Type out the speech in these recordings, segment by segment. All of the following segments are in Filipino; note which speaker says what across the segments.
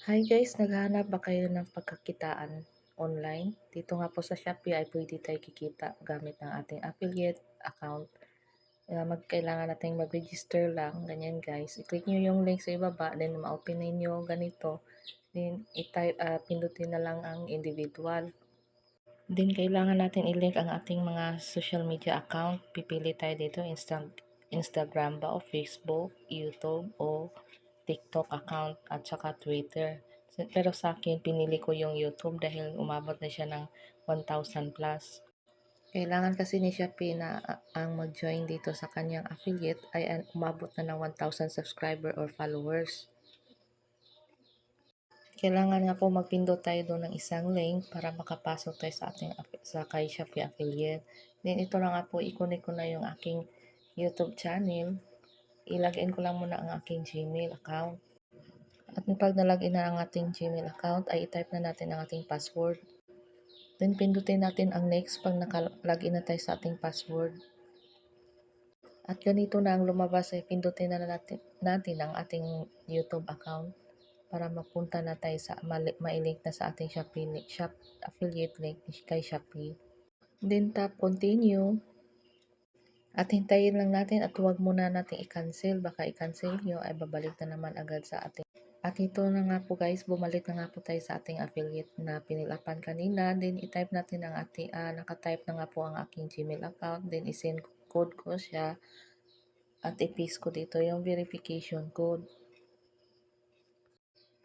Speaker 1: Hi guys, naghahanap ba kayo ng pagkakitaan online? Dito nga po sa Shopee ay pwede tayo kikita gamit ng ating affiliate account. Kailangan natin mag-register lang, ganyan guys. I-click nyo yung link sa ibaba, then ma-open ninyo ganito. Then pindutin na lang ang individual. Then kailangan natin i-link ang ating mga social media account. Pipili tayo dito, Instagram ba o Facebook, YouTube o TikTok account at saka Twitter. Pero sa akin, pinili ko yung YouTube dahil umabot na siya ng 1,000 plus. Kailangan kasi ni Shopee na ang mag-join dito sa kanyang affiliate ay umabot na ng 1,000 subscriber or followers. Kailangan nga po magpindot tayo doon ng isang link para makapasok tayo sa kay Shopee affiliate. Then ito lang nga po, i-connect ko na yung aking YouTube channel. I-login ko lang muna ang aking Gmail account. At pag nalagin na ang ating Gmail account, ay i-type na natin ang ating password. Then pindutin natin ang next pag naka-login na tayo sa ating password. At ganito na ang lumabas, ay pindutin na natin ang ating YouTube account para mapunta na tayo sa ma-link na sa ating Shop affiliate link kay Shopee. Then tap continue. At hintayin lang natin at huwag muna natin i-cancel. Baka i-cancel nyo ay babalik na naman agad sa ating. At ito na nga po guys, bumalik na nga po tayo sa ating affiliate na pinilapan kanina. Then i-type natin ang ating, naka-type na nga po ang aking Gmail account. Then i-send code ko siya. At i-paste ko dito yung verification code.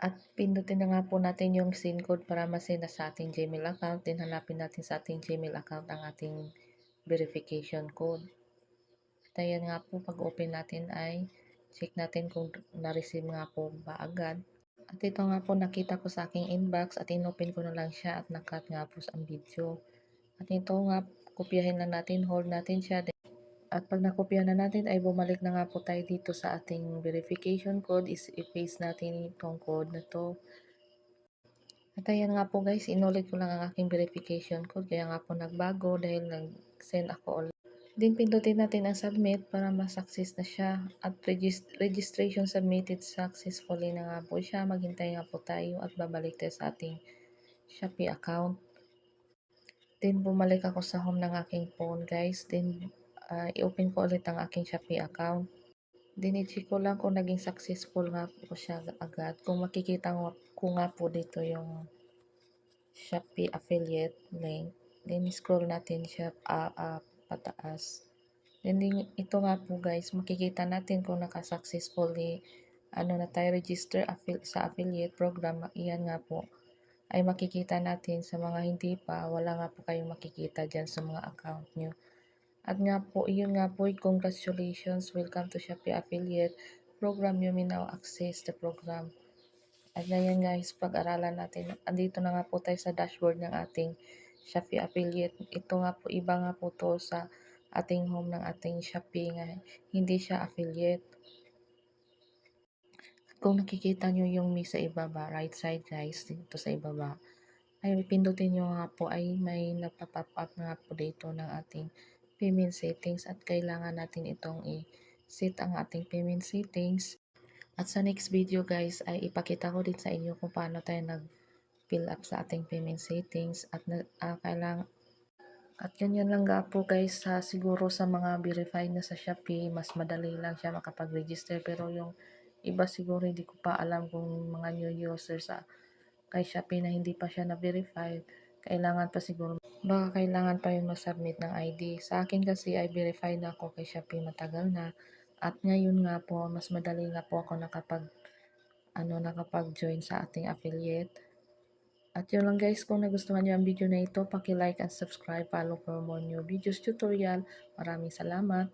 Speaker 1: At pindutin na nga po natin yung SIN code para masend sa ating Gmail account. Then hanapin natin sa ating Gmail account ang ating verification code. At ayan nga po, pag open natin ay check natin kung na-receive nga po ba agad. At ito nga po, nakita ko sa aking inbox at inopen ko na lang siya at nakat nga po sa video. At ito nga, kopyahin lang natin, hold natin siya. At pag nakopya na natin ay bumalik na nga po tayo dito sa ating verification code. I-paste natin itong code na to. At ayan nga po guys, inulit ko lang ang aking verification code. Kaya nga po nagbago dahil nag-send ako ulit. Then pindutin natin ang submit para ma-success na siya. At registration submitted successfully na nga po siya. Maghintay nga po tayo at babalik tayo sa ating Shopee account. Then bumalik ako sa home ng aking phone guys. Then i-open ko ulit ang aking Shopee account. Then i-check ko lang kung naging successful nga po siya agad. Kung makikita ko nga po dito yung Shopee affiliate link. Then scroll natin siya pataas. Then ito nga po guys, makikita natin kung naka-successfully na tayo register sa affiliate program. Iyan nga po ay makikita natin. Sa mga hindi pa, wala nga po kayong makikita dyan sa mga account nyo. At nga po, iyon nga po, congratulations, welcome to Shopee affiliate program. You may now access the program. At ngayon guys, pag-aralan natin. Andito na nga po tayo sa dashboard ng ating Shopee affiliate. Ito nga po, iba nga po to sa ating home ng ating Shopee nga hindi siya affiliate. Kung nakikita nyo yung me sa ibaba, right side guys, dito sa ibaba, ay pindutin nyo nga po ay may nagpa-pop up nga po dito ng ating payment settings at kailangan natin itong i-set ang ating payment settings. At sa next video guys ay ipakita ko din sa inyo kung paano tayo nag-fill up sa ating payment settings at kailangan. At ganyan lang nga po guys, siguro sa mga verified na sa Shopee, mas madali lang siya makapag-register. Pero yung iba siguro hindi ko pa alam kung mga new user sa kay Shopee na hindi pa siya na-verified. Kailangan pa siguro, baka kailangan pa yung mag-submit ng ID. Sa akin kasi ay verified na ako kay Shopee matagal na. At ngayon nga po, mas madali nga po ako nakapag-join sa ating affiliate. At yun lang guys, kung nagustuhan niyo ang video na ito, paki-like and subscribe, follow for more new videos tutorial. Maraming salamat.